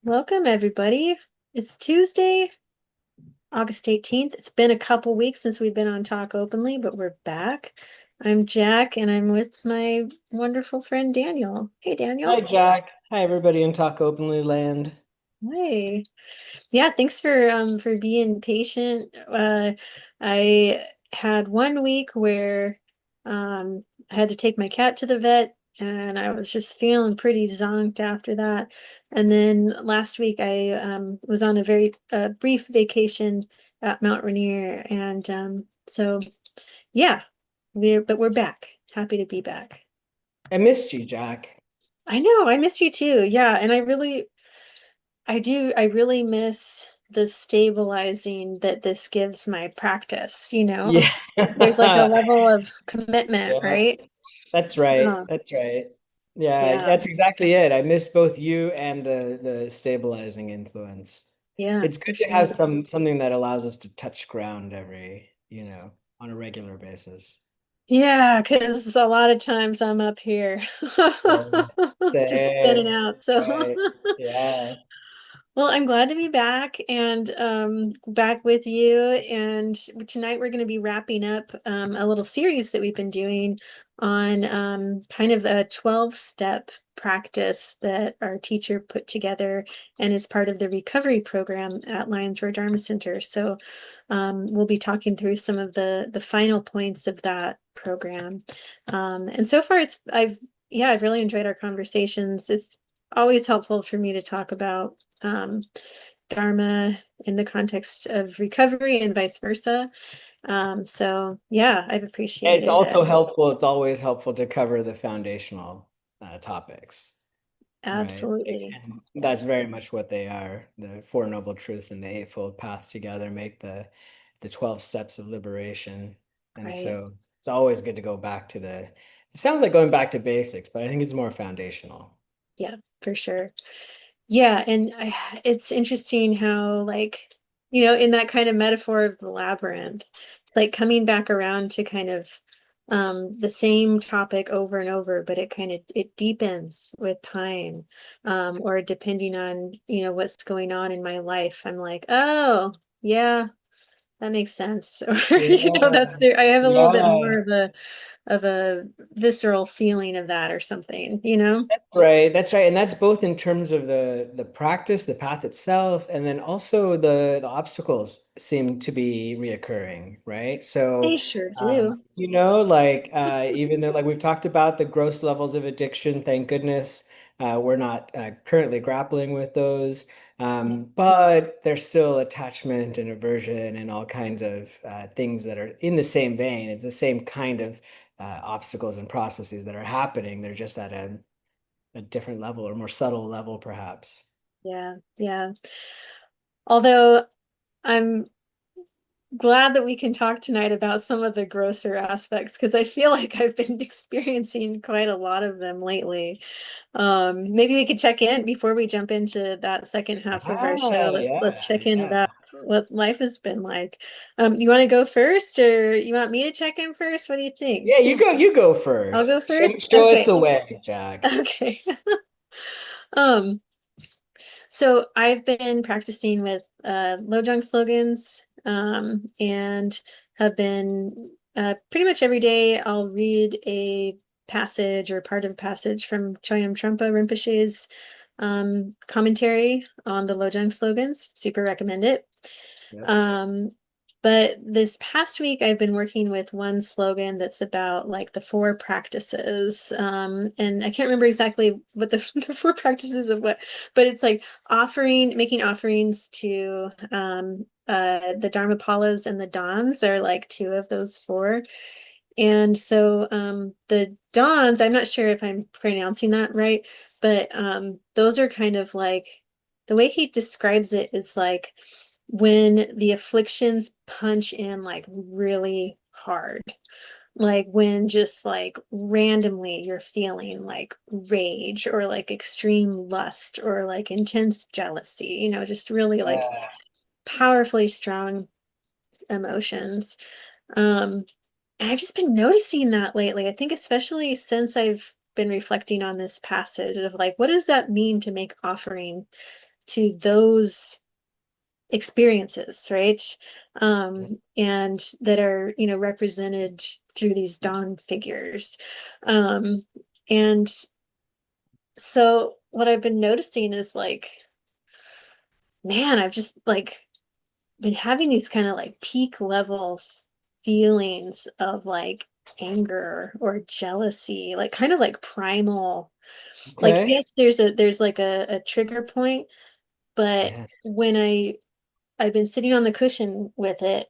Welcome, everybody. It's Tuesday, August 18th. It's been a couple weeks since we've been on Talk Openly, but we're back. I'm Jack, and I'm with my wonderful friend Daniel. Hey, Hi, Daniel. Jack. Hi, everybody in Talk Openly Land. Hey. Yeah, thanks for being patient. I had one week where I had to take my cat to the vet, and I was just feeling pretty zonked after that. And then last week I was on a very brief vacation at Mount Rainier, and so yeah, we're back. Happy to be back. I missed you, Jack. I know, I miss you too. Yeah, and I really miss the stabilizing that this gives my practice, you know? Yeah. There's like a level of commitment, Yeah, right? that's right. Uh, That's right. Yeah, yeah, that's exactly it. I miss both you and the stabilizing influence. yeah, It's for good to have sure. something that allows us to touch ground on a regular basis. Yeah, because a lot of times I'm up here Yeah. just spinning Same. out. That's So right. Yeah. well, I'm glad to be back and back with you. And tonight we're going to be wrapping up a little series that we've been doing on kind of a 12-step practice that our teacher put together and is part of the recovery program at Roar Dharma Center. So we'll be talking through some of the final points of that program. And so far, I've really enjoyed our conversations. It's always helpful for me to talk about um, Dharma in the context of recovery and vice versa. So yeah, I've It's appreciated it. also helpful. It's always helpful to cover the foundational topics. Right. Absolutely. And Yeah, that's very much what they are. The Four Noble Truths and the Eightfold Path together make the 12 steps of liberation. And right. so it's always good to go back to it sounds like going back to basics, but I think it's more foundational. Yeah, for sure. Yeah, and it's interesting how, like, in that kind of metaphor of the labyrinth, it's like coming back around to kind of the same topic over and over, but it deepens with time, or depending on, what's going on in my life. I'm like, oh, yeah, that makes sense. Or, Yeah. that's there. I have a little bit Yeah. more of a visceral feeling of that or something, Right, that's right. And that's both in terms of the practice, the path itself, and then also the obstacles seem to be reoccurring, right? They So, sure do. even though like we've talked about the gross levels of addiction, thank goodness, we're not currently grappling with those. But there's still attachment and aversion and all kinds of things that are in the same vein. It's the same kind of obstacles and processes that are happening. They're just at a different level or more subtle level, perhaps. Yeah, yeah. Although I'm glad that we can talk tonight about some of the grosser aspects because I feel like I've been experiencing quite a lot of them lately. Maybe we could check in before we jump into that second half of our show. Yeah, Let's yeah, check in yeah. about what life has been like. You want to go first, or you want me to check in first? What do you think? Yeah, you go I'll go first. first. Show us Okay. the way, Jack. Okay. Um, So I've been practicing with Lojong slogans, and have been pretty much every day I'll read a passage or part of a passage from Choyam Trungpa Rinpoche's commentary on the Lojong slogans. Super recommend it. Yep. Um, but this past week, I've been working with one slogan that's about like the four practices. And I can't remember exactly what the, the four practices of what, but it's like making offerings to the Dharmapalas and the Dons are like two of those four. And so the Dons, I'm not sure if I'm pronouncing that right, but those are kind of like the way he describes it is like when the afflictions punch in like really hard, like when just like randomly you're feeling like rage or like extreme lust or like intense jealousy, just really like Yeah. powerfully strong emotions. Um, and I've just been noticing that lately. I think especially since I've been reflecting on this passage of like, what does that mean to make offering to those experiences, right? And that are, represented through these dawn figures. Um, and so what I've been noticing is like, man, I've just like been having these kind of like peak level feelings of like anger or jealousy, like kind of like primal. Like, Okay. yes, there's like a trigger point, but Yeah. when I've been sitting on the cushion with it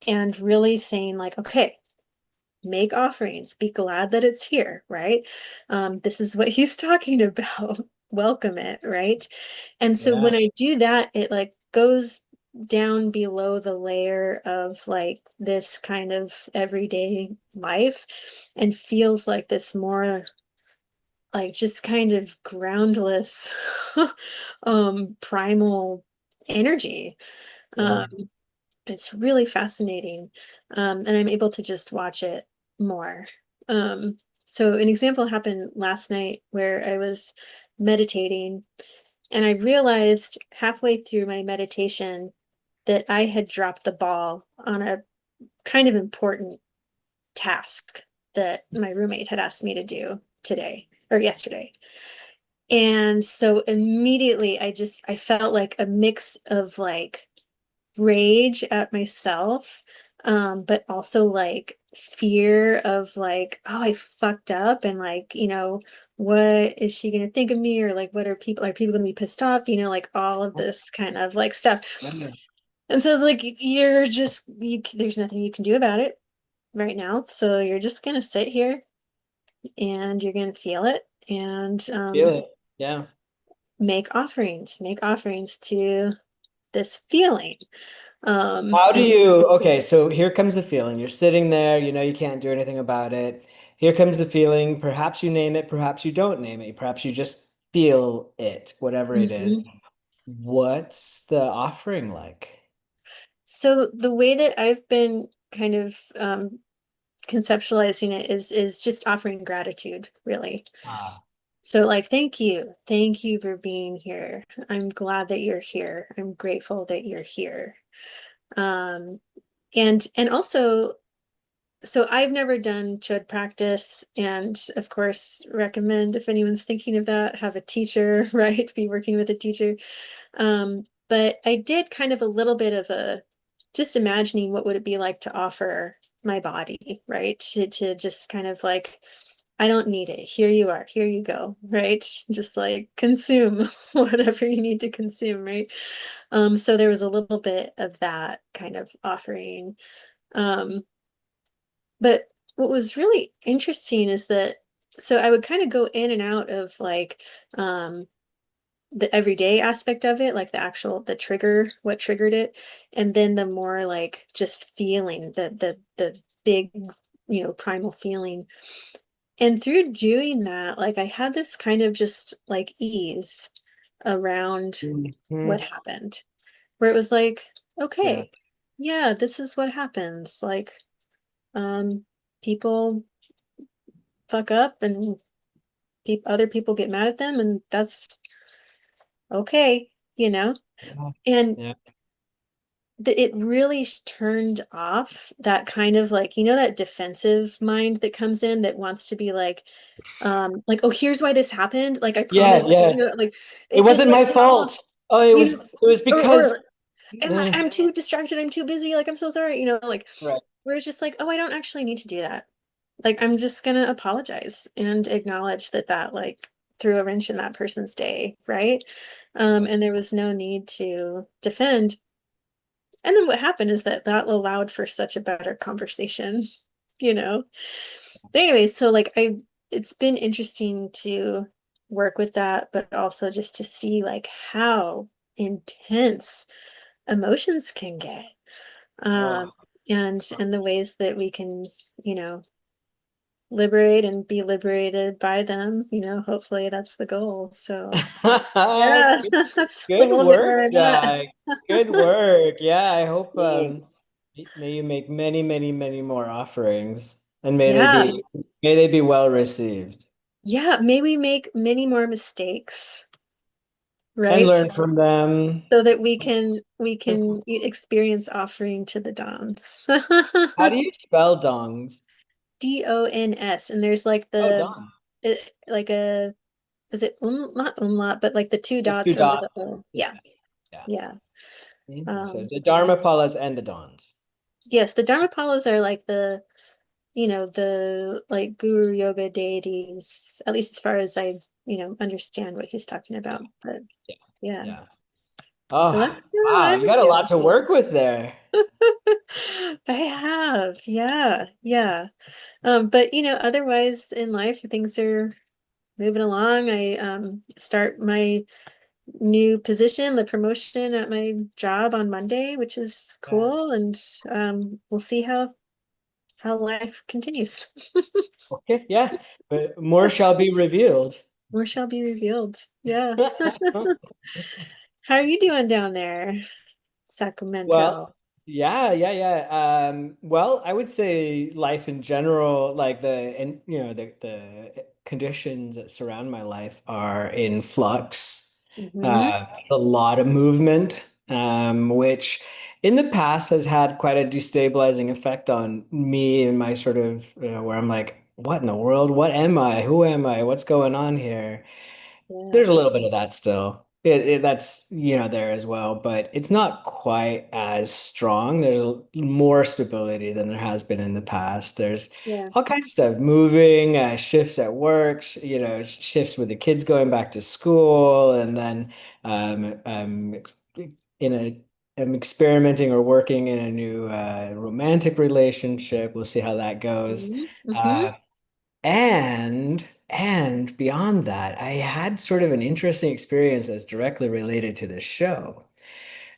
and really saying like, okay, make offerings, be glad that it's here, right? This is what he's talking about. Welcome it, right? And so Yeah. when I do that, it like goes down below the layer of like this kind of everyday life and feels like this more like just kind of groundless primal energy. Um, Yeah. it's really fascinating. And I'm able to just watch it more. So an example happened last night where I was meditating and I realized halfway through my meditation that I had dropped the ball on a kind of important task that my roommate had asked me to do today or yesterday. And so immediately I felt like a mix of like rage at myself, but also like fear of like, oh, I fucked up and like, what is she gonna think of me? Or like what are people gonna be pissed off? Like all of this kind of like stuff. Yeah. And so it's like there's nothing you can do about it right now. So you're just gonna sit here and you're gonna feel it and Feel it. Yeah. make offerings to this feeling. How do And you, okay, so here comes the feeling. You're sitting there, you know you can't do anything about it. Here comes the feeling. Perhaps you name it, perhaps you don't name it. Perhaps you just feel it, whatever it is. Mhm. What's the offering like? So the way that I've been kind of conceptualizing it is just offering gratitude, really. Ah, So like, thank you for being here. I'm glad that you're here. I'm grateful that you're here. Um, and also, so I've never done chud practice, and of course, recommend if anyone's thinking of that, have a teacher, right? Be working with a teacher. But I did kind of a little bit of a just imagining what would it be like to offer my body, right? To just kind of like, I don't need it. Here you are. Here you go, right? Just like consume whatever you need to consume, right? So there was a little bit of that kind of offering. Um, but what was really interesting is that so I would kind of go in and out of like the everyday aspect of it, like the trigger, what triggered it, and then the more like just feeling the big, primal feeling. And through doing that, like I had this kind of just like ease around what mhm. happened, where it was like, Yeah. okay, yeah, this is what happens. Like, um, people fuck up and other people get mad at them, and that's okay, you know? Yeah. And Yeah. it really turned off that kind of like that defensive mind that comes in that wants to be like, oh, here's why this happened, like I Yeah. promise, Yeah. like It it just wasn't like, my oh, fault. Oh, it you was know it was because or I'm too distracted, I'm too busy, like I'm so sorry, like right. where it's just like, oh, I don't actually need to do that, like I'm just gonna apologize and acknowledge that like threw a wrench in that person's day, right? Yeah. And there was no need to defend. And then what happened is that allowed for such a better conversation, you know? But anyways, so like it's been interesting to work with that, but also just to see like how intense emotions can get. Um, Oh. and the ways that we can, you know, liberate and be liberated by them, hopefully that's the goal. So yeah, Good, that's a good little bit work, where I'm at. Jack. Good work. Yeah, I hope Thanks. may you make many, many, many more offerings and Yeah, may they be well received. yeah, may we make many more mistakes. and right? learn from them. So that we can experience offering to the dons. How do you spell dongs? DONS, and there's like Oh, the dong. like a is it not umlaut, but like the two The two dots over the dots. O. Yeah, Yeah, yeah. yeah. So Um, the Dharmapalas and the dons. yes, the Dharmapalas are like the like guru yoga deities, at least as far as I understand what he's talking Yeah, about. But yeah, yeah, yeah. so Oh, that's kind of what wow, I've you been got a lot to doing. work with there. I have, yeah, yeah. But otherwise in life, things are moving along. I start my new position, the promotion at my job on Monday, which is Yeah. cool, and we'll see how life continues. Okay, yeah. But more shall be revealed. More shall be revealed. Yeah. How are you doing down there, Well, Sacramento? yeah, yeah, yeah. Well, I would say life in general, like and the conditions that surround my life are in flux. Hmm. A lot of movement, which in the past has had quite a destabilizing effect on me and my sort of, where I'm like, what in the world? What am I? Who am I? What's going on here? There's Yeah. a little bit of that still. That's there as well, but it's not quite as strong. There's more stability than there has been in the past. There's Yeah. all kinds of stuff moving, shifts at work, shifts with the kids going back to school, and then in a I'm experimenting or working in a new romantic relationship. We'll see how that goes. Hmm. Hmm. Uh, and beyond that, I had sort of an interesting experience that's directly related to this show.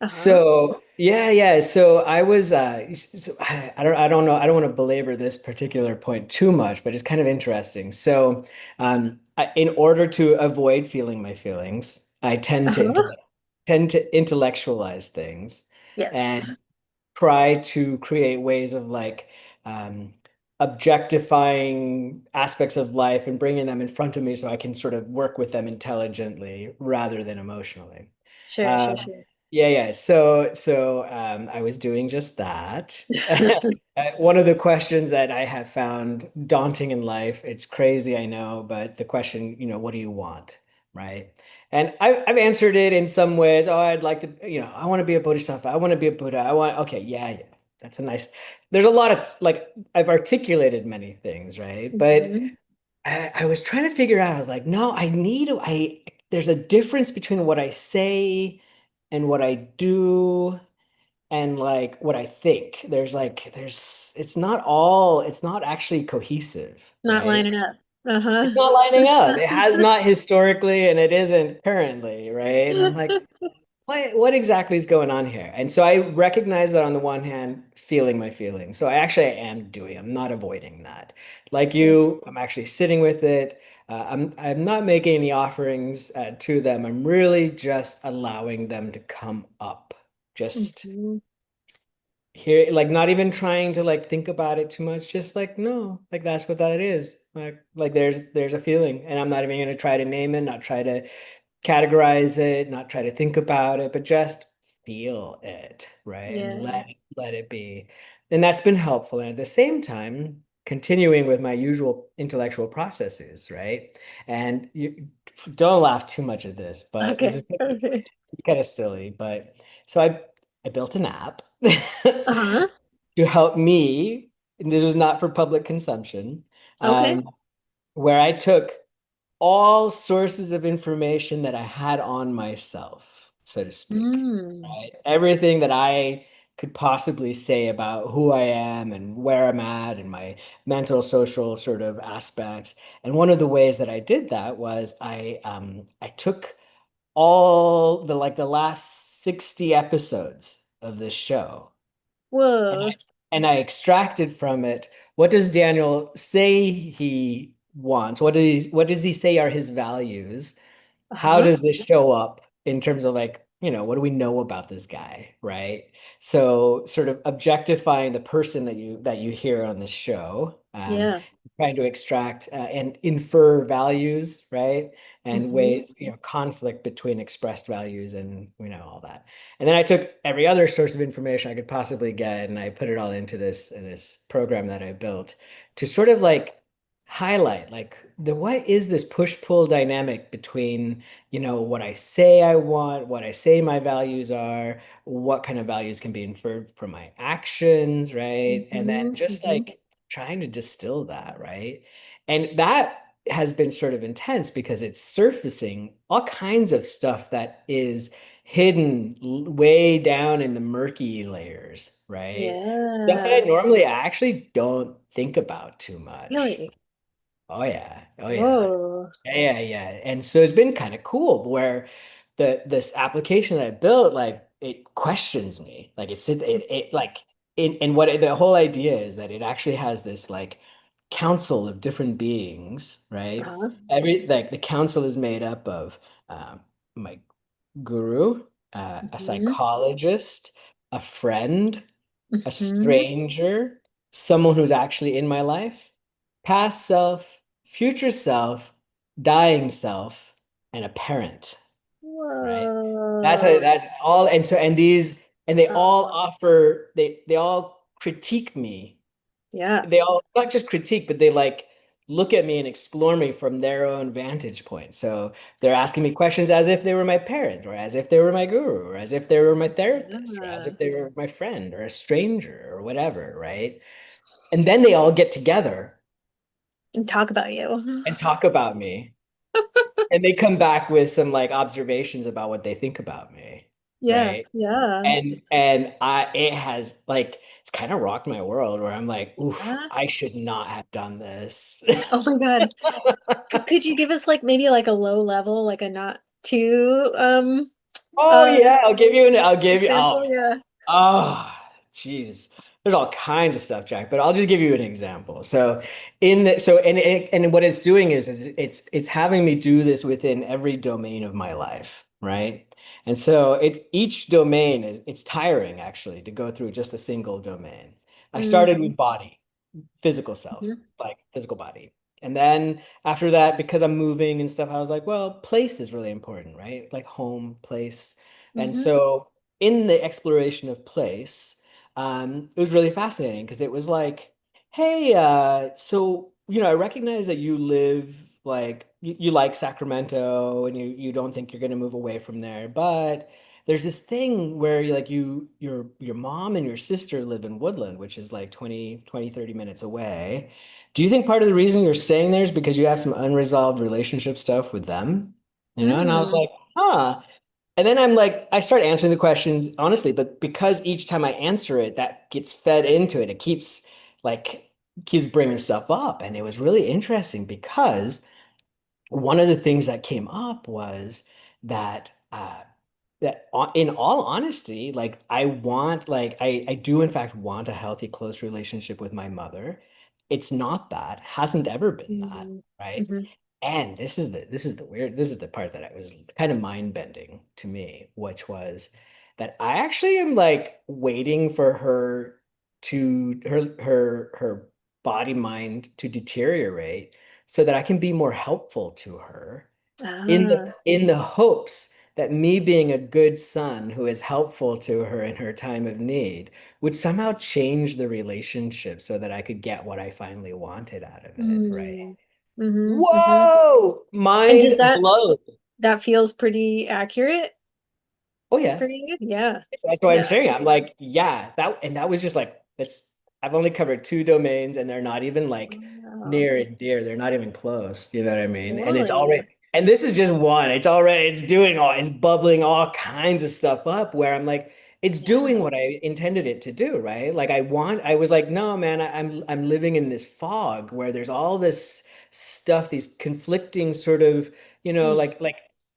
Uh-huh. So yeah, yeah. So I was I don't know, I don't want to belabor this particular point too much, but it's kind of interesting. So in order to avoid feeling my feelings, I Uh-huh. tend to intellectualize things Yes. and try to create ways of like um, objectifying aspects of life and bringing them in front of me so I can sort of work with them intelligently rather than emotionally. Sure, sure, Um, sure. yeah, yeah. So I was doing just that. One of the questions that I have found daunting in life, it's crazy, I know, but the question, what do you want? Right. And I've answered it in some ways. Oh, I'd like to, I want to be a bodhisattva. I want to be a Buddha. Okay, yeah, yeah. That's a nice, there's a lot of like, I've articulated many things, right? But Hmm. I was trying to figure out, I was like, no, there's a difference between what I say and what I do and like what I think. It's not actually cohesive, Not right? lining up. Uh-huh. It's not lining up. It has not historically and it isn't currently, right? And I'm like, what exactly is going on here? And so I recognize that on the one hand, feeling my feelings. So I'm not avoiding that. Like Yeah. you, I'm actually sitting with it. I'm not making any offerings to them. I'm really just allowing them to come up. Just Hmm. here, like not even trying to like think about it too much. Just like, no, like that's what that is. Like there's a feeling, and I'm not even gonna try to name it, not try to categorize it, not try to think about it, but just feel it, right? And Yeah. let it be. And that's been helpful. And at the same time, continuing with my usual intellectual processes, right? And you don't laugh too much at this, but this Okay. is Okay. it's kind of silly. But so I built an app Uh-huh. to help me, and this was not for public consumption, Okay. um, where I took all sources of information that I had on myself, so to speak, Mm. right? Everything that I could possibly say about who I am and where I'm at and my mental, social sort of aspects. And one of the ways that I did that was I took all the last 60 episodes of this show and Whoa. I extracted from it, what does Daniel say he wants? What does he say are his values? How Uh-huh. does this show up in terms of like what do we know about this guy, right? So sort of objectifying the person that you hear on this show, Yeah. trying to extract and infer values, right? And Hmm. ways, conflict between expressed values and all that. And then I took every other source of information I could possibly get and I put it all into this program that I built to sort of like highlight like what is this push-pull dynamic between what I say I want, what I say my values are, what kind of values can be inferred from my actions, right? And then Hmm. just Hmm. like trying to distill that, right? And that has been sort of intense because it's surfacing all kinds of stuff that is hidden way down in the murky layers, right? Stuff that I Yeah. normally actually don't think about too much. Really? Oh yeah. Oh yeah. Whoa. Yeah, yeah, yeah. And so it's been kind of cool where this application that I built, like it questions me. Like it like and the whole idea is that it actually has this like council of different beings, right? Uh-huh. Every like the council is made up of my guru, a Hmm. psychologist, a friend, a Hmm. stranger, someone who's actually in my life, past self, future self, dying self, and a parent, right? Whoa. That's all. And they all Uh, offer, they all critique me. yeah. They all not just critique, but they like look at me and explore me from their own vantage point. So they're asking me questions as if they were my parent, or as if they were my guru, or as if they were my therapist, or as Yeah. if they were my friend or a stranger or whatever, right? And then they all get together And talk about you. and talk about me. And they come back with some like observations about what they think about me, Yeah. right? Yeah. And it has like it's kind of rocked my world where I'm like, oof, Yeah. I should not have done this. Oh my God. Could you give us like maybe like a low level, like a not too Oh uh yeah, I'll give you example? Yeah. oh jeez. There's all kinds of stuff, Jack, but I'll just give you an example. So in the so and what it's doing is it's having me do this within every domain of my life, right? And so it's each domain is it's tiring actually to go through just a single domain. I started Mm-hmm. with body physical self, like physical body. And then after that, because I'm moving and stuff, I was like, well, place is really important, right? Like home, place. And Mm-hmm. so in the exploration of place, it was really fascinating because it was like, hey, so I recognize that you live like you like Sacramento and you don't think you're going to move away from there, but there's this thing where your mom and your sister live in Woodland, which is like 30 minutes away. Do you think part of the reason you're staying there is because you have some unresolved relationship stuff with them? And I was Mm-hmm. like, huh. And then I'm like, I start answering the questions honestly, but because each time I answer it, that gets fed into it. It like keeps bringing stuff up. And it was really interesting because one of the things that came up was that in all honesty, like I do in fact want a healthy, close relationship with my mother. It's not that, hasn't ever been that, right? Mm-hmm. And this is the part that I was kind of mind bending to me, which was that I actually am like waiting for her body mind to deteriorate so that I can be more helpful to her Ah. in the hopes that me being a good son who is helpful to her in her time of need would somehow change the relationship so that I could get what I finally wanted out of it, right? Mm. Mm-hmm. Mm-hmm. Whoa! And Mind does blown. that feels pretty accurate Oh yeah. for you? Yeah. That's what I'm Yeah. saying. I'm like, yeah, that was just like that's I've only covered two domains and they're not even like Wow. near and dear. They're not even close. You know what I mean? And it's Really? already and this is just one. It's bubbling all kinds of stuff up where I'm like, it's Yeah. doing what I intended it to do, right? Like I was like, no, man, I'm living in this fog where there's all this stuff, these conflicting sort of, Mm. like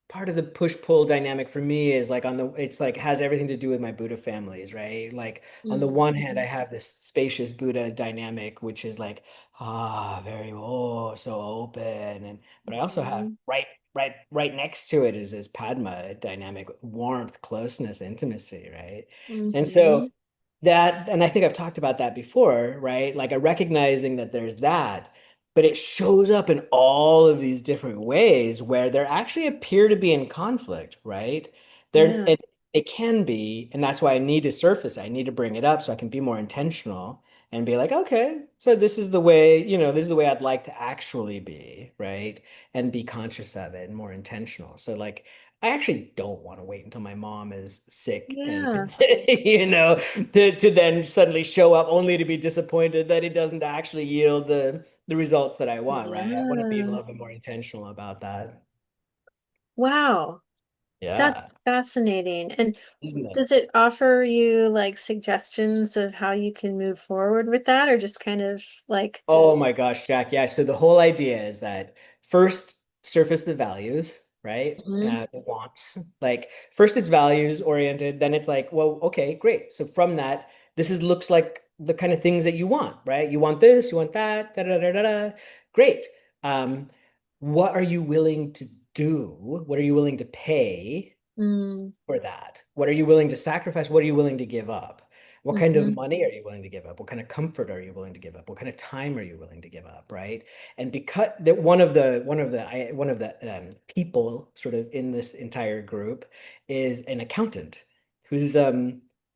part of the push-pull dynamic for me is like it's like has everything to do with my Buddha families, right? Like on the Mm. one hand, I Mhm. have this spacious Buddha dynamic, which is like, very so open. But I also have Mhm. right. right next to it is this Padma dynamic, warmth, closeness, intimacy, right? And Hmm. so that, and I think I've talked about that before, right? Like a recognizing that there's that, but it shows up in all of these different ways where they actually appear to be in conflict, right? They're Yeah. it can be, and that's why I need to surface. I need to bring it up so I can be more intentional and be like, okay, so this is the way, this is the way I'd like to actually be, right? And be conscious of it and more intentional. So like I actually don't want to wait until my mom is sick and Yeah. to then suddenly show up only to be disappointed that it doesn't actually yield the results that I want, right? I want to be a Yeah. little bit more intentional about that. Wow. Yeah, That's fascinating. And isn't it? does it offer you like suggestions of how you can move forward with that, or just kind of like, Oh my gosh, Jack. Yeah. So the whole idea is that first surface the values, right? mhm, The wants. Like first it's values oriented, then it's like, well, okay, great. So from that, this is looks like the kind of things that you want, right? You want this, you want that, da da da da da. Great. Um, what are you willing to do? What are you willing to pay mm, for that? What are you willing to sacrifice? What are you willing to give up? What kind of mhm, money are you willing to give up? What kind of comfort are you willing to give up? What kind of time are you willing to give up? Right. And because that one of the people sort of in this entire group is an accountant whose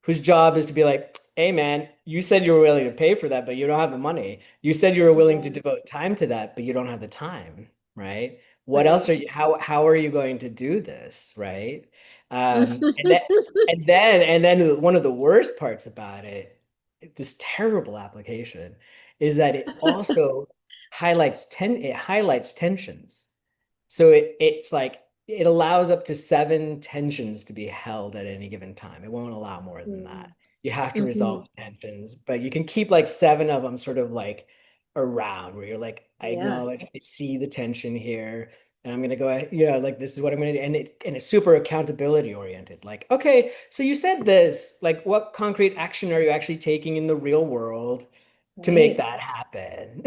whose job is to be like, hey man, you said you were willing to pay for that, but you don't have the money. You said you were willing to yeah, devote time to that, but you don't have the time, right? What else right. are you, how are you going to do this, right? And then one of the worst parts about it, this terrible application, is that it also highlights tensions. So it's like it allows up to 7 tensions to be held at any given time. It won't allow more than that. Mm, You have to resolve mhm, the tensions, but you can keep like 7 of them sort of like around where you're like, I yeah. acknowledge, I see the tension here. And I'm gonna go, like this is what I'm gonna do. And it's super accountability oriented. Like, okay, so you said this, like what concrete action are you actually taking in the real world to make Right. that happen?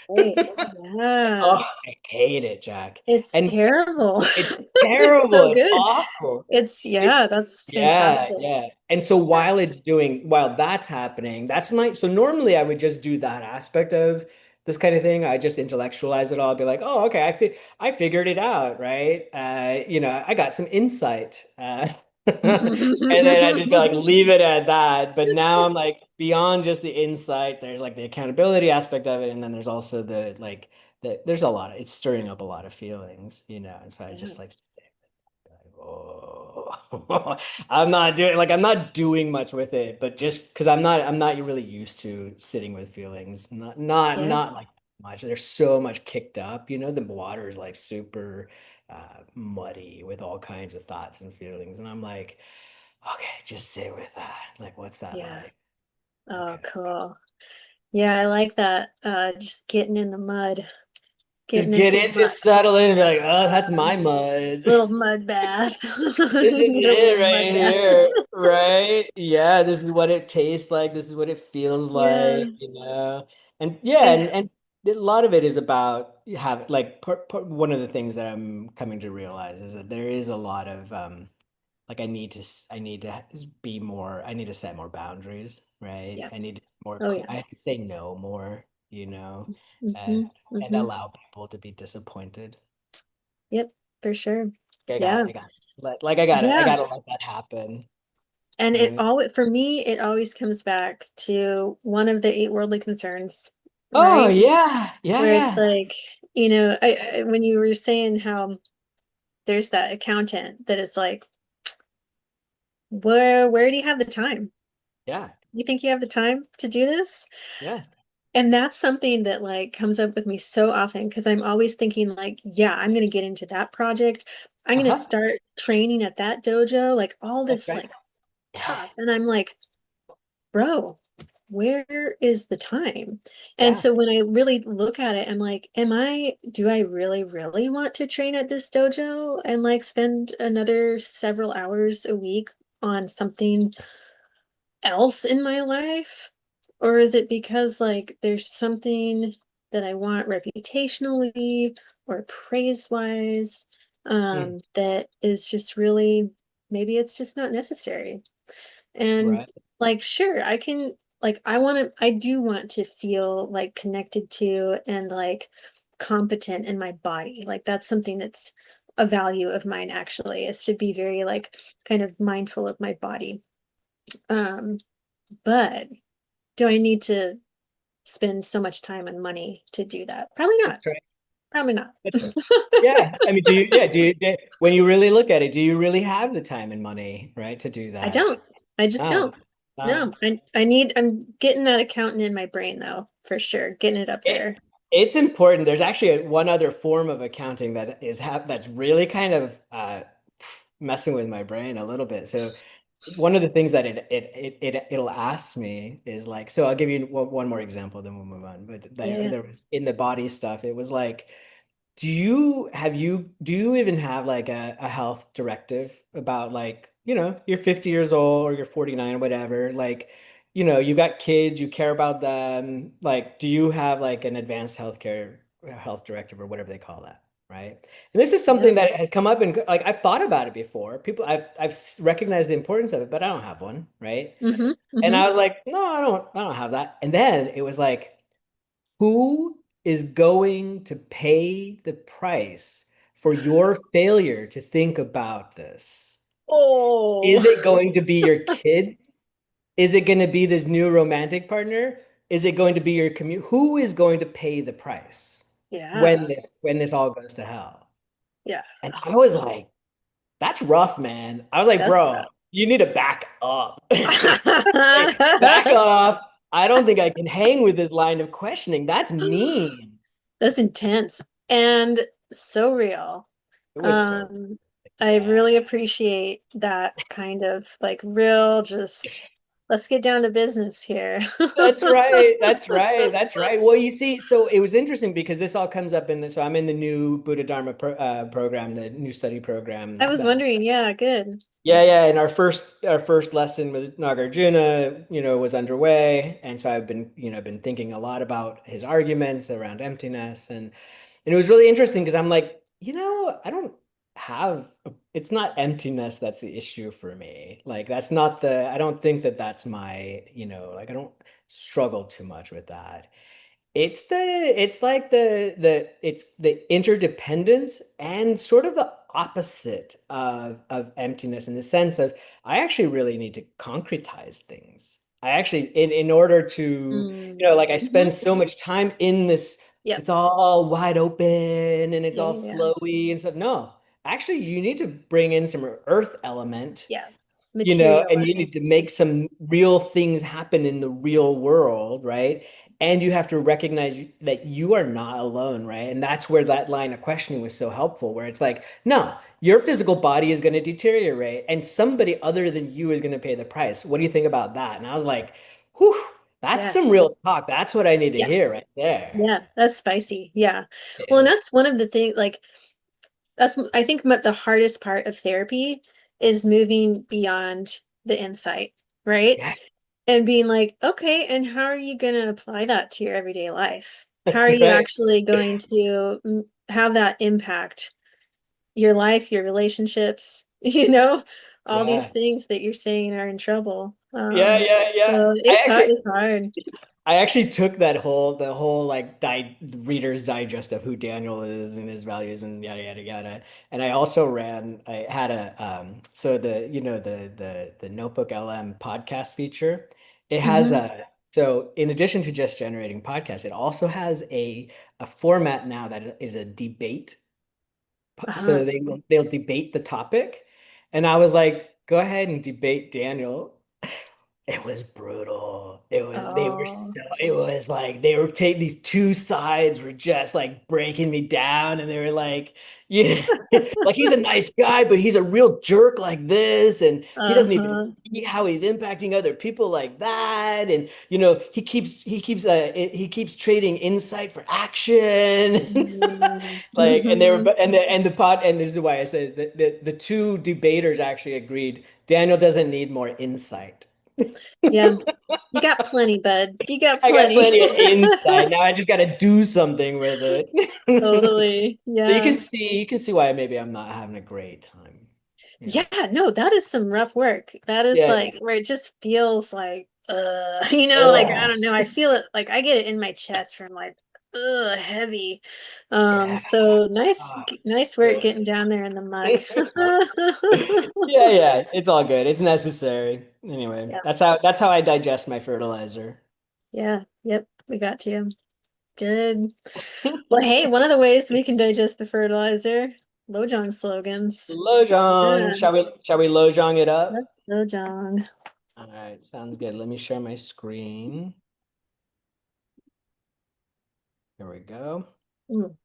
Right. Yeah. Oh, I hate it, Jack. It's And terrible. it's It's terrible. so It's good. awful. It, Yeah, that's yeah, fantastic. yeah. And so while that's happening, so normally I would just do that aspect of this kind of thing. I just intellectualize it all, be like, oh, okay, I figured it out, right? I got some insight. And then I just be like, leave it at that. But now I'm like, beyond just the insight, there's like the accountability aspect of it. And then there's also the like there's a lot of it's stirring up a lot of feelings, and so I Yeah. just like oh, I'm not doing much with it, but just because I'm not really used to sitting with feelings, Yeah. not like much. There's so much kicked up, the water is like super muddy with all kinds of thoughts and feelings, and I'm like, okay, just sit with that. Like, what's that Yeah. like? Oh, Okay. cool. Yeah, I like that. Just getting in the mud, Just getting get into the it, mud. just settle in and be like, oh, that's my mud. Little mud bath. This is Get a it little right mud bath. here, right? Yeah, this is what it tastes like. This is what it feels Yeah. like. And yeah, And and a lot of it is about like one of the things that I'm coming to realize is that there is a lot of like I need to be more, I need to set more boundaries, right? yeah. I need more, Oh yeah. I have to say no more, and Hmm. and Hmm. allow people to be disappointed. Yep, for sure. I Yeah. got, I got, like I Yeah. gotta let that happen. And it And always, for me, it always comes back to one of the eight worldly concerns, oh right? yeah, yeah, Where it's yeah, like, when you were saying how there's that accountant that is like, where do you have the time? yeah, You think you have the time to do this? yeah. And that's something that like comes up with me so often because I'm always thinking like, yeah, I'm going to get into that project. I'm going to Uh-huh. start training at that dojo, like all That's this right. like Yeah, stuff. And I'm like, bro, where is the time? And yeah. so when I really look at it, I'm like, do I really, really want to train at this dojo and like spend another several hours a week on something else in my life? Or is it because like there's something that I want reputationally or praise wise? Mm. that is just really, maybe it's just not necessary. And Right. like, sure, I can, like, I do want to feel like connected to and like competent in my body. Like, that's something that's a value of mine, actually, is to be very, like, kind of mindful of my body. Um, but do I need to spend so much time and money to do that? Probably not. That's right. Probably not. That's right. Yeah. I mean, when you really look at it, do you really have the time and money, right, to do I that? don't. I just No, don't. no. No, I'm getting that accountant in my brain though, for sure. Getting it up It, there. it's important. There's actually one other form of accounting that that's really kind of messing with my brain a little bit. So one of the things that it'll ask me is like, so I'll give you one more example, then we'll move on. But Yeah, yeah. there was in the body stuff, it was like, do you even have like a health directive about like, you're 50 years old or you're 49 or whatever, like, you got kids, you care about them, like, do you have like an advanced health directive or whatever they call that, right? And this is something No. that has come up and like I've thought about it before. I've recognized the importance of it, but I don't have one, right? Mm-hmm. And Mm-hmm. I was like, no, I don't have that. And then it was like, who is going to pay the price for your failure to think about this? Oh, Is it going to be your kids? Is it going to be this new romantic partner? Is it going to be your commute? Who is going to pay the price yeah. when this all goes to hell? Yeah. And I was like, that's rough, man. I was like, That's bro, rough. you need to back up. Like, back off. I don't think I can hang with this line of questioning. That's mean. That's intense and so real. It was so, Um, I yeah. really appreciate that kind of like real, just let's get down to business here. That's right. That's right. That's right. Well, you see, so it was interesting because this all comes up so I'm in the new Buddha Dharma program, the new study program I was wondering, yeah, good. yeah, yeah. And our first lesson with Nagarjuna, was underway. And so I've been thinking a lot about his arguments around emptiness. And it was really interesting because I'm like, I don't it's not emptiness that's the issue for me. Like I don't think that that's my, like I don't struggle too much with that. It's the interdependence and sort of the opposite of emptiness in the sense of I actually really need to concretize things. I actually in order to, like I Mm-hmm. spend so much time in this, Yep. it's all wide open and it's Yeah, all yeah, yeah. flowy and stuff. No, actually you need to bring in some earth element, Yeah. and you need to Materialize. make some real things happen in the real world, right? And you have to recognize that you are not alone, right? And that's where that line of questioning was so helpful, where it's like, no, your physical body is going to deteriorate and somebody other than you is going to pay the price. What do you think about that? And I was like, whew, that's Yeah. some real talk. That's what I need to Yeah. hear right there. Yeah. That's spicy. Yeah. Well, and Yeah. that's one of the things, like, that's, I think, what the hardest part of therapy is moving beyond the insight, right? Yeah, And being like, okay, and how are you going to apply that to your everyday life? How are that's you right. actually going to have that impact your life, your relationships, all these Yeah. things that you're saying are in trouble. Yeah, yeah, yeah. So I actually it's hard. I actually took the whole like Reader's Digest of who Daniel is and his values and yada yada yada. And I had so the Notebook LM podcast feature. It has Hmm. so in addition to just generating podcasts, it also has a format now that is a debate. Uh-huh. So they'll debate the topic. And I was like, go ahead and debate Daniel. It was brutal. Oh, It was like they were taking these two sides were just like breaking me down and they were like, yeah, like he's a nice guy, but he's a real jerk like this, and he doesn't even uh-huh. see how he's impacting other people like that. And he keeps trading insight for action. Like, and they were, Mm-hmm. and the pod, and this is why I said that the two debaters actually agreed Daniel doesn't need more insight. Yeah. You got plenty, bud. You got I got plenty. plenty of insight. Now I just got to do something with it. Totally. So Yeah. you can see why maybe I'm not having a great time. Yeah. Yeah, no, that is some rough work. That is Yeah. like where it just feels like, like I Ugh. don't know. I feel it like I get it in my chest from like, heavy. Yeah. So nice, Ah, nice work good. getting down there in the muck. Yeah, yeah, it's all good. It's necessary. Anyway, Yeah, that's how I digest my fertilizer. yeah, yep, we got you. Good. Well, hey, one of the ways we can digest the fertilizer, Lojong slogans. Lojong. Yeah, Shall we Lojong it that's up? Lojong. All right, sounds good. Let me share my screen. Here we go. Ooh,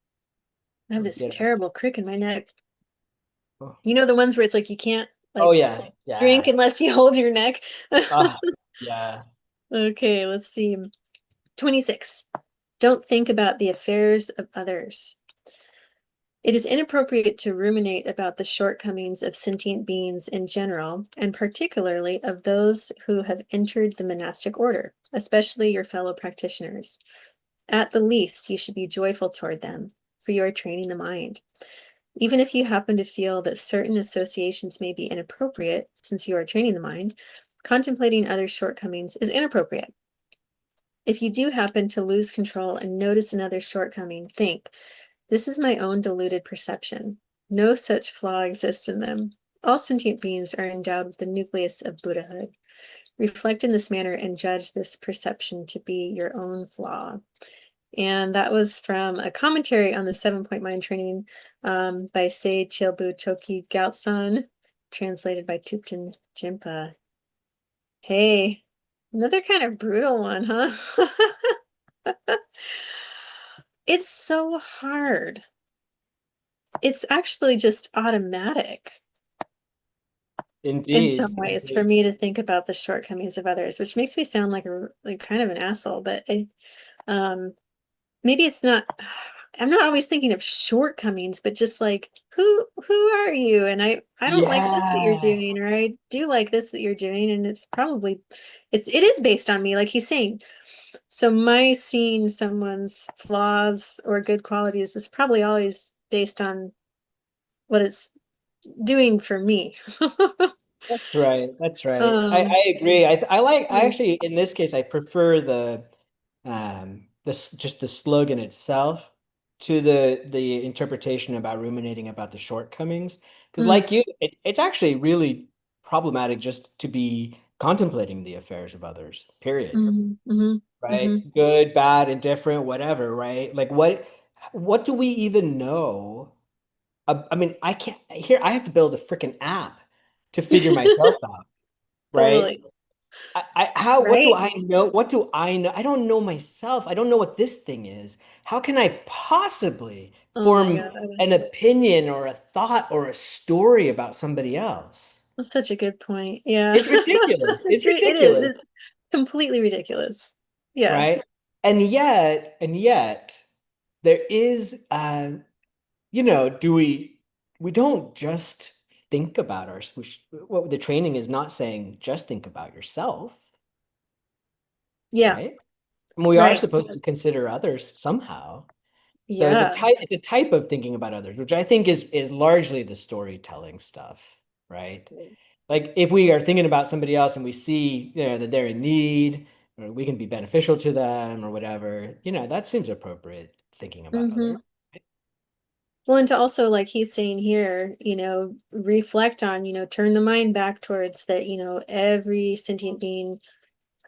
I have Let's this get it. terrible crick in my neck. Oh, You know the ones where it's like you can't oh like yeah, drink yeah. unless you hold your neck. Ah, yeah. Okay, let's see. 26. Don't think about the affairs of others. It is inappropriate to ruminate about the shortcomings of sentient beings in general, and particularly of those who have entered the monastic order, especially your fellow practitioners. At the least, you should be joyful toward them, for you are training the mind. Even if you happen to feel that certain associations may be inappropriate, since you are training the mind, contemplating others' shortcomings is inappropriate. If you do happen to lose control and notice another's shortcoming, think, this is my own deluded perception. No such flaw exists in them. All sentient beings are endowed with the nucleus of Buddhahood. Reflect in this manner and judge this perception to be your own flaw. And that was from a commentary on the 7-point mind training by Say Chilbu Choki Gyaltsen, translated by Tupten Jinpa. Hey, another kind of brutal one, huh? It's so hard. It's actually just automatic in some Indeed. ways for Indeed. me to think about the shortcomings of others, which makes me sound like a like kind of an asshole, but um maybe it's not. I'm not always thinking of shortcomings, but just like who are you? And I don't like this that you're Yeah. doing, or I do like this that you're doing, and it's probably it is based on me, like he's saying. So my seeing someone's flaws or good qualities is probably always based on what it's doing for me. That's right. That's right. um I agree. I mm, actually in this case I prefer just the slogan itself to the interpretation about ruminating about the shortcomings. Because mm, like you, it's actually really problematic just to be contemplating the affairs of others, period. mhm, mhm, Right? mhm. Good, bad, indifferent, whatever, right? Like what do we even know? I mean, I can't here I have to build a freaking app to figure myself out, right? Totally. What do Right. I know? What do I know? I don't know myself. I don't know what this thing is. How can I possibly Oh my form God. an opinion or a thought or a story about somebody else? That's such a good point. Yeah. It's ridiculous. It's It is. ridiculous, It's completely ridiculous. Yeah. right? And yet, there is, do we don't just think about what the training is not saying, just think about yourself, Yeah. right? And we are Right. supposed to consider others somehow. So Yeah. it's a type of thinking about others, which I think is largely the storytelling stuff, right? Like if we are thinking about somebody else and we see, that they're in need, or we can be beneficial to them or whatever, that seems appropriate thinking about Hmm. others. Well, and to also, like he's saying here, reflect on, turn the mind back towards that, every sentient being,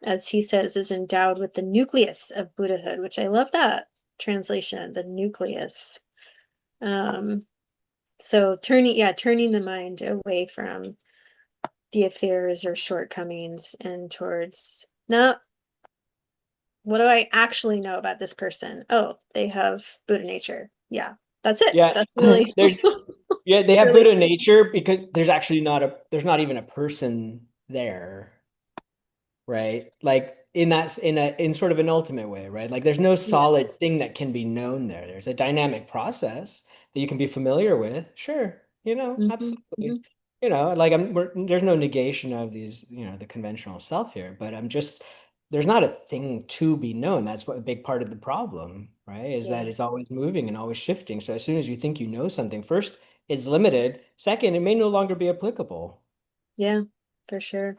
as he says, is endowed with the nucleus of Buddhahood, which I love that translation, the nucleus. Um, so turning the mind away from the affairs or shortcomings and towards, no, what do I actually know about this person? Oh, they have Buddha nature. Yeah, that's it. Yeah, That's really, there's yeah, they it's have really, Buddha nature because there's not even a person there, right? Like in sort of an ultimate way, right? Like there's no yeah. solid thing that can be known there. There's a dynamic process that you can be familiar with. Sure, Hmm. Hmm. absolutely. like there's no negation of these, the conventional self here, but there's not a thing to be known. That's what a big part of the problem, right? Is that Yeah. it's always moving and always shifting. So as soon as you think you know something, first, it's limited. Second, it may no longer be applicable. Yeah, for sure.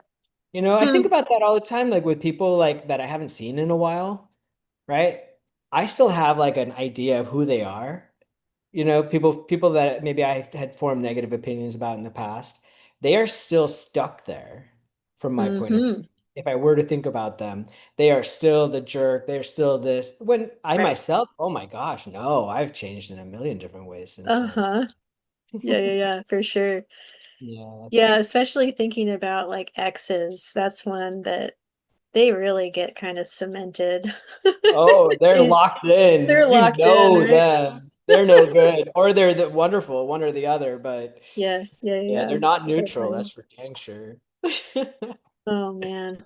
I Hmm. think about that all the time, like with people like that I haven't seen in a while, right? I still have like an idea of who they are. People that maybe I had formed negative opinions about in the past, they are still stuck there from my point of view. Hmm. If I were to think about them, they are still the jerk. They're still this. When I Right. myself, oh my gosh, no, I've changed in a million different ways since then. Uh-huh. Yeah, yeah, yeah, for sure. Yeah, Yeah, especially thinking about like exes. That's one that they really get kind of cemented. oh, they're They, locked in. they're You locked in, know right? them. They're no good, or they're the wonderful, one or the other. But Yeah, yeah, yeah, yeah. they're not So neutral. That's funny. for dang sure. Oh man.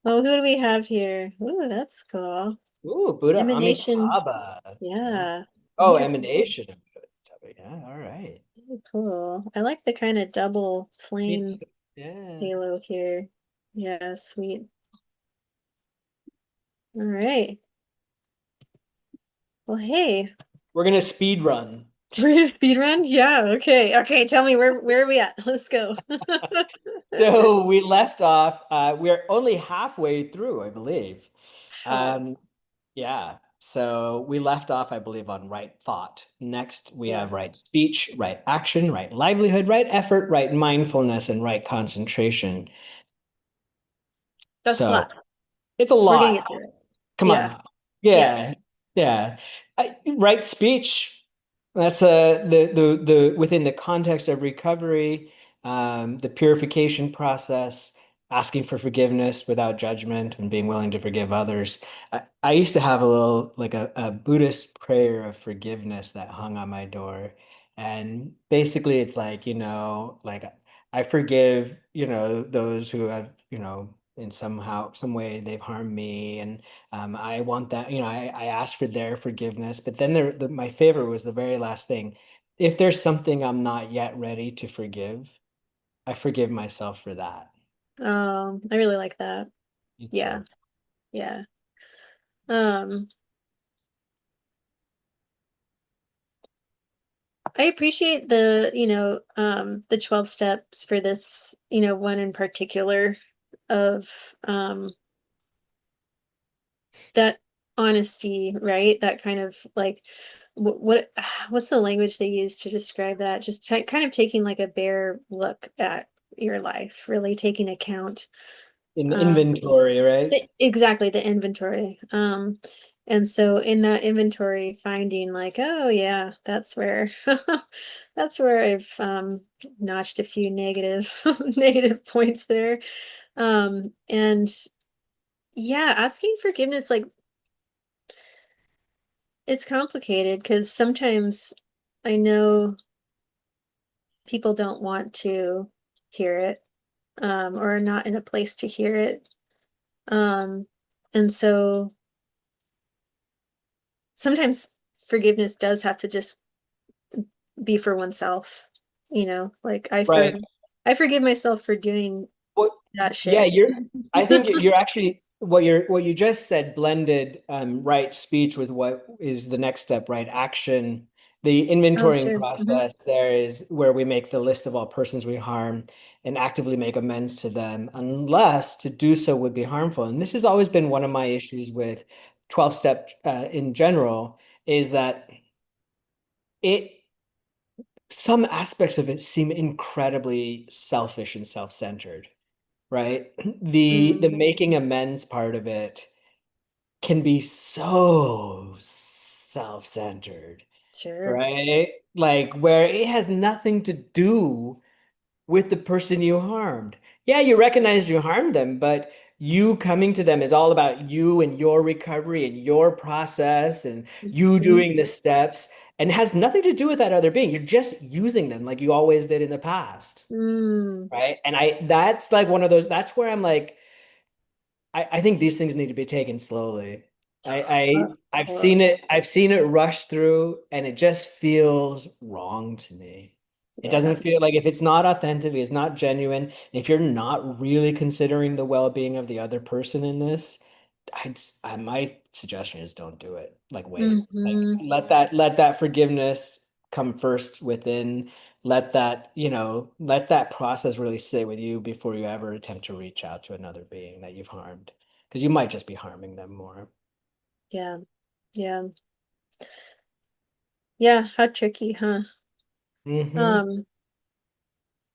Oh, who do we have here? Ooh, that's cool. Ooh, Buddha Emanation. Amitabha. Nice. Yeah. Oh, Beautiful. emanation of Buddha. Yeah, all right. Very cool. I like the kind of double Me flame too. Yeah. halo here. Yeah, sweet. All right. Well, hey, We're gonna speed run. we're gonna speed run? Yeah, okay. Okay, tell me where are we at? Let's go. So we left off, we're only halfway through, I believe. How? Um, yeah. So we left off, I believe, on right thought. Next, we Yeah, have right speech, right action, right livelihood, right effort, right mindfulness, and right concentration. that's a So lot. it's a We're gonna lot. get through it. Come Yeah, on. yeah. Yeah. Yeah. Right speech. That's the within the context of recovery, the purification process, asking for forgiveness without judgment and being willing to forgive others. I used to have a little like a Buddhist prayer of forgiveness that hung on my door. And basically it's like, like I forgive, those who have, in some way they've harmed me. And I want that, I ask for their forgiveness. But then my favorite was the very last thing. If there's something I'm not yet ready to forgive, I forgive myself for that. I really like that. Me Yeah, too. yeah. Um, I appreciate the 12 steps for this, one in particular of that honesty, right? That kind of like what's the language they use to describe that? Just kind of taking like a bare look at your life, really taking account. In Um, inventory, right? exactly the inventory. And so in that inventory, finding like, oh yeah, that's where that's where I've notched a few negative negative points there. And yeah, asking forgiveness, like it's complicated because sometimes I know people don't want to hear it, or are not in a place to hear it. Um, and so sometimes forgiveness does have to just be for oneself, like Right. I forgive myself for doing Well, that yeah, shit. I think you're actually what you just said blended right speech with what is the next step, right action. The Oh, inventorying sure. process there is where we make the list of all persons we harm and actively make amends to them, unless to do so would be harmful. And this has always been one of my issues with 12 step in general, is that it some aspects of it seem incredibly selfish and self-centered, right? The Mm, making amends part of it can be so self-centered, sure. right? Like where it has nothing to do with the person you harmed. Yeah, you recognize you harmed them, but you coming to them is all about you and your recovery and your process and you Mhm. doing the steps and has nothing to do with that other being. You're just using them like you always did in the past. Mm. Right. And that's like one of those, that's where I'm like, I think these things need to be taken slowly. Totally. I've seen it rush through and it just feels wrong to me. It Yeah. doesn't feel like if it's not authentic, it's not genuine, if you're not really considering the well-being of the other person in this, my suggestion is don't do it. Like wait. Like Hmm. let that forgiveness come first within. Let that, let that process really sit with you before you ever attempt to reach out to another being that you've harmed. Because you might just be harming them more. Yeah. Yeah. Yeah. How tricky, huh? Mm-hmm. Um,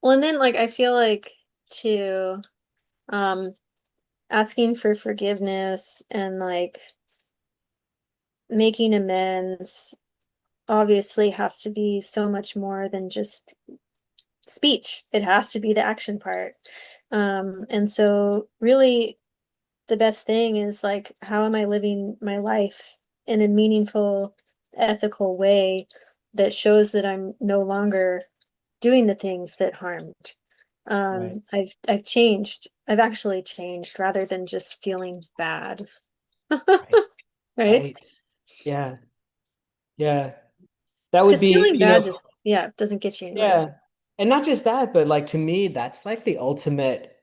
well, and then like I feel like too, um, asking for forgiveness and like making amends obviously has to be so much more than just speech. It has to be the action part. And so really the best thing is like, how am I living my life in a meaningful, ethical way that shows that I'm no longer doing the things that harmed. Right. I've changed. I've actually changed rather than just feeling bad. Right. Right? Right. Yeah. Yeah. That would Because be, feeling bad just, yeah, doesn't get you anywhere. yeah. And not just that, but like to me, that's like the ultimate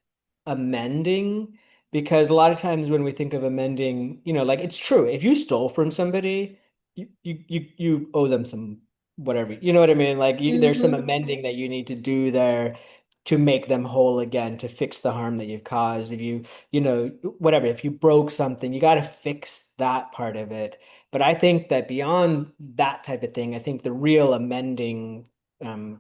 amending. Because a lot of times when we think of amending, like it's true. If you stole from somebody, you owe them some whatever. You know what I mean? Like there's some Hmm. amending that you need to do there to make them whole again, to fix the harm that you've caused. If whatever, if you broke something, you got to fix that part of it. But I think that beyond that type of thing, I think the real amending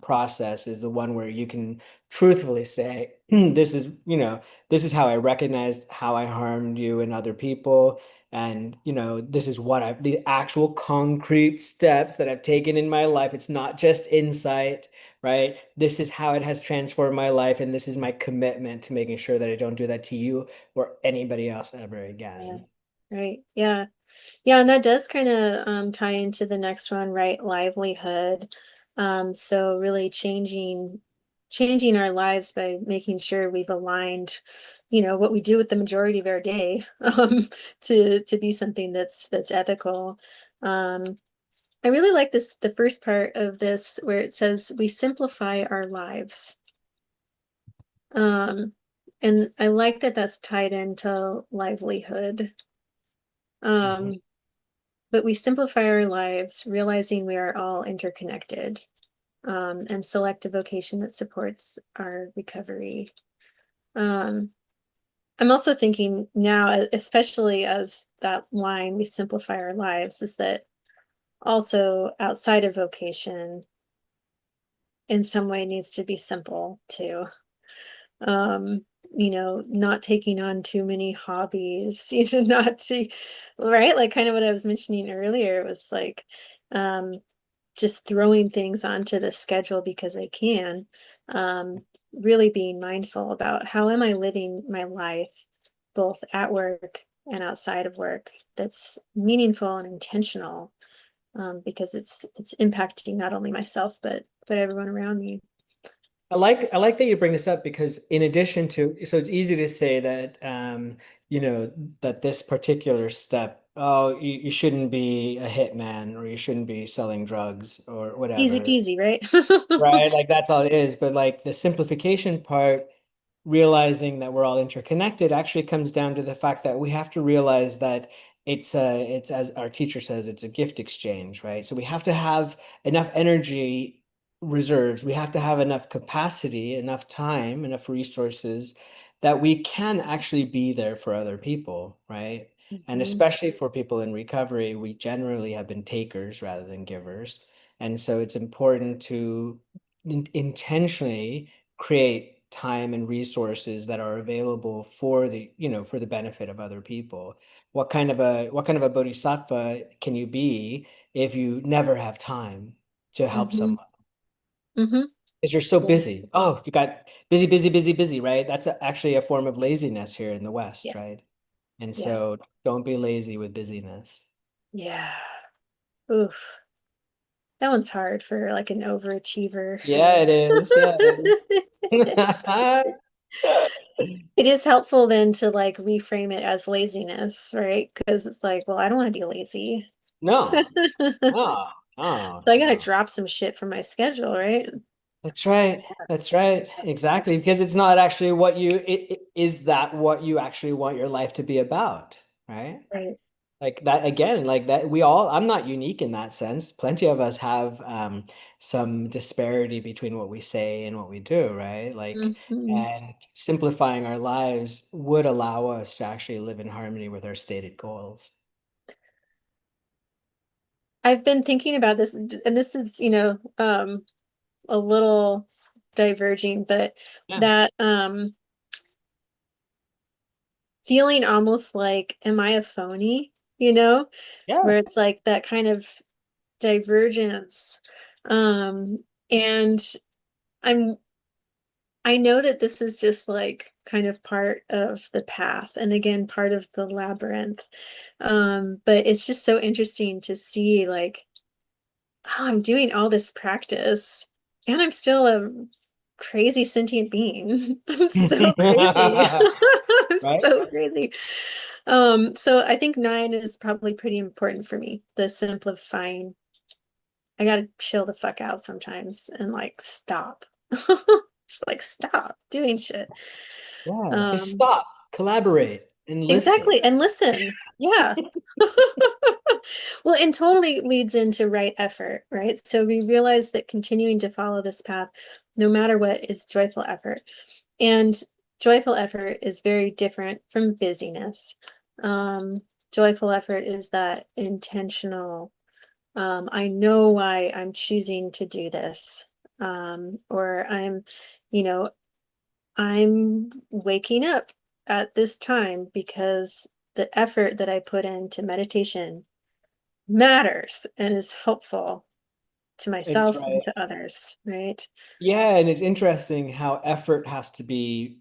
process is the one where you can truthfully say, this is how I recognized how I harmed you and other people. And, this is the actual concrete steps that I've taken in my life. It's not just insight, right? This is how it has transformed my life. And this is my commitment to making sure that I don't do that to you or anybody else ever Yeah. again. Right. Yeah. Yeah, and that does kind of tie into the next one, right? Livelihood. So really changing our lives by making sure we've aligned, what we do with the majority of our day, to be something that's ethical. Um, I really like the first part of this where it says we simplify our lives. Um, and I like that that's tied into livelihood. Mhm. Um, but we simplify our lives, realizing we are all interconnected, and select a vocation that supports our recovery. Um, I'm also thinking now, especially as that line, we simplify our lives, is that also outside of vocation in some way needs to be simple too. um not taking on too many hobbies, not to, right, like kind of what I was mentioning earlier was like, um just throwing things onto the schedule because I can. Really being mindful about how am I living my life both at work and outside of work that's meaningful and intentional, because it's impacting not only myself but everyone around me. I like that you bring this up because in addition to, so it's easy to say that that this particular step, oh, you shouldn't be a hitman or you shouldn't be selling drugs or Easy whatever. peasy, right? Right? Like that's all it is. But like the simplification part, realizing that we're all interconnected actually comes down to the fact that we have to realize that it's as our teacher says, it's a gift exchange, right? So we have to have enough energy reserves. We have to have enough capacity, enough time, enough resources that we can actually be there for other people, right? And Mhm. especially for people in recovery, we generally have been takers rather than givers. And so it's important to intentionally create time and resources that are available for the benefit of other people. What kind of a bodhisattva can you be if you never have time to help Mhm. someone? Mhm. Because you're so Yeah. busy. Oh, you got busy, busy, busy, busy, right? That's actually a form of laziness here in the West, Yeah. right? And Yeah. so don't be lazy with busyness. Yeah. Oof. That one's hard for like an overachiever. Yeah, it is. Yeah, it is. It is helpful then to like reframe it as laziness, right? Because it's like, well, I don't want to be lazy. No, So no, no, I gotta no. drop some shit from my schedule, right? That's right. That's right. Exactly. Because it's not actually what is that what you actually want your life to be about, right? Right. Like that again, like that we all, I'm not unique in that sense. Plenty of us have some disparity between what we say and what we do, right? Like, Mhm. and simplifying our lives would allow us to actually live in harmony with our stated goals. I've been thinking about this, and this is, a little diverging, but Yeah. that feeling almost like, am I a phony? Yeah. Where it's like that kind of divergence. Um, and I'm I know that this is just like kind of part of the path and again part of the labyrinth. But it's just so interesting to see like, oh, I'm doing all this practice and I'm still a crazy sentient being. I'm so crazy. I'm Right? so crazy. So I think nine is probably pretty important for me. The simplifying. I gotta chill the fuck out sometimes and like stop. Just like stop doing shit. Yeah. Just Um, stop, collaborate, and listen. exactly. And listen. Yeah. Well, and totally leads into right effort, right? So we realize that continuing to follow this path, no matter what, is joyful effort. And joyful effort is very different from busyness. Um, Joyful effort is that intentional, I know why I'm choosing to do this. Or you know, I'm waking up at this time because the effort that I put into meditation matters and is helpful to That's myself and right. to others, right? Yeah, and it's interesting how effort has to be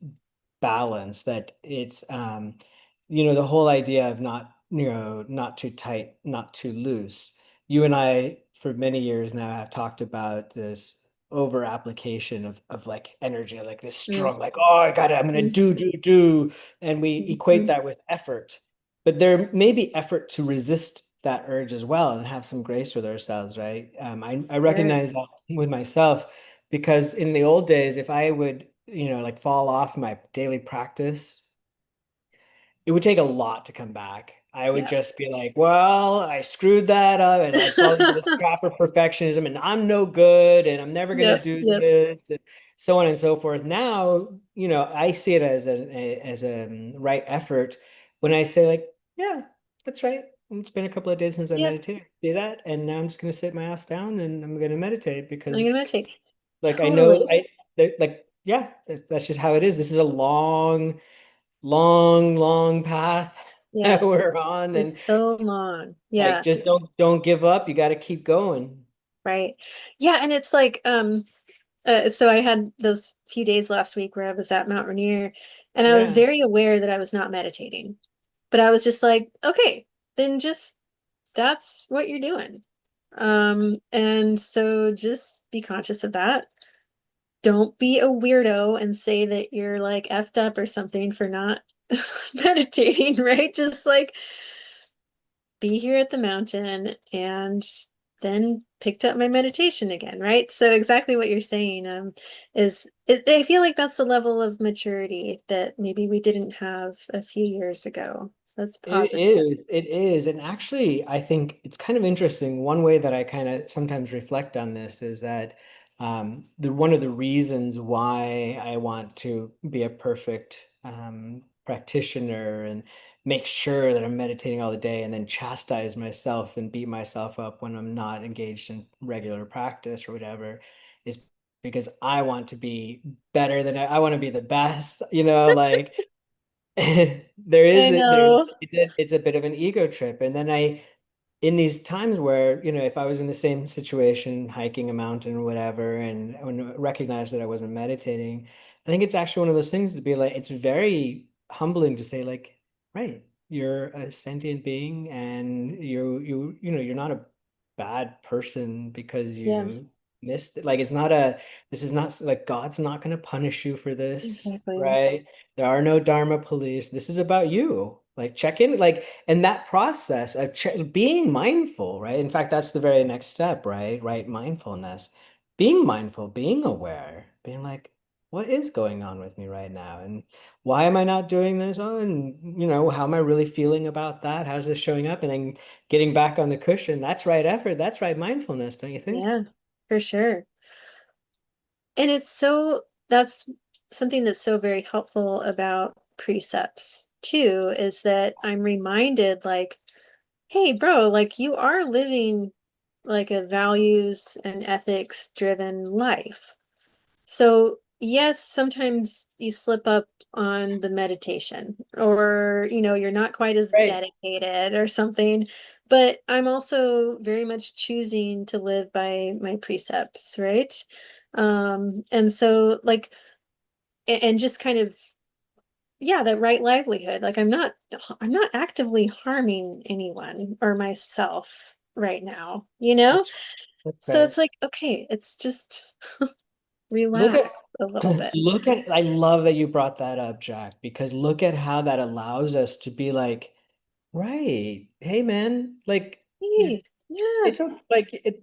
balanced, that it's the whole idea of not, not too tight, not too loose. You and I, for many years now, have talked about this over application of like energy, like this Mm-hmm. strong, like, oh, I'm gonna do, and we equate Mm-hmm. that with effort. But there may be effort to resist that urge as well and have some grace with ourselves, right? I Sure. recognize that with myself, because in the old days, if I would, like fall off my daily practice, it would take a lot to come back. I would Yeah. just be like, well, I screwed that up, and I'd fall into this trap of perfectionism, and I'm no good, and I'm never going to Yep. do Yep. this, and so on and so forth. Now, I see it as right effort when I say like, yeah, that's right. It's been a couple of days since I Yep. meditated. See that? And now I'm just going to sit my ass down and I'm going to meditate I'm gonna because meditate. like I know Totally. like yeah, that's just how it is. This is a long, long, long path that Yeah. we're on, and It's so long. like Yeah. just don't give up. You got to keep going. Right. Yeah. And it's like, so I had those few days last week where I was at Mount Rainier and I was Yeah. very aware that I was not meditating, but I was just like, okay, then just that's what you're doing. And so just be conscious of that. Don't be a weirdo and say that you're like effed up or something for not meditating, right? Just like be here at the mountain and then picked up my meditation again, right? So exactly what you're saying I feel like that's a level of maturity that maybe we didn't have a few years ago. So that's It positive. is. It is. And actually, I think it's kind of interesting. One way that I kind of sometimes reflect on this is that the one of the reasons why I want to be a perfect practitioner and make sure that I'm meditating all the day and then chastise myself and beat myself up when I'm not engaged in regular practice or whatever is because I want to be better than I want to be the best, like I there's know. it's a bit of an ego trip. And then in these times where, if I was in the same situation, hiking a mountain or whatever, and when I recognized that I wasn't meditating, I think it's actually one of those things to be like, it's very humbling to say like, right, you're a sentient being and you're not a bad person because Yeah, you missed it. Like, this is not like God's not going to punish you for this, exactly. right? There are no Dharma police. This is about you. Like, check in, like, and that process of being mindful, right? In fact, that's the very next step, right? Right, mindfulness. being mindful, being aware, being like, what is going on with me right now? And why am I not doing this? Oh, and how am I really feeling about that? How's this showing up? And then getting back on the cushion. That's right effort. That's right mindfulness, don't you think? Yeah, for sure. And that's something that's so very helpful about precepts too, is that I'm reminded like, hey, bro, like you are living like a values and ethics driven life. So, yes, sometimes you slip up on the meditation or, you're not quite as Right. dedicated or something, but I'm also very much choosing to live by my precepts, right? And so like, and just kind of, yeah, that right livelihood. Like I'm not actively harming anyone or myself right now, you know? That's that's So right. it's like, okay, it's just Look relax at a little bit. I love that you brought that up, Jack, because look at how that allows us to be like, right, hey man, like you're Hey, yeah,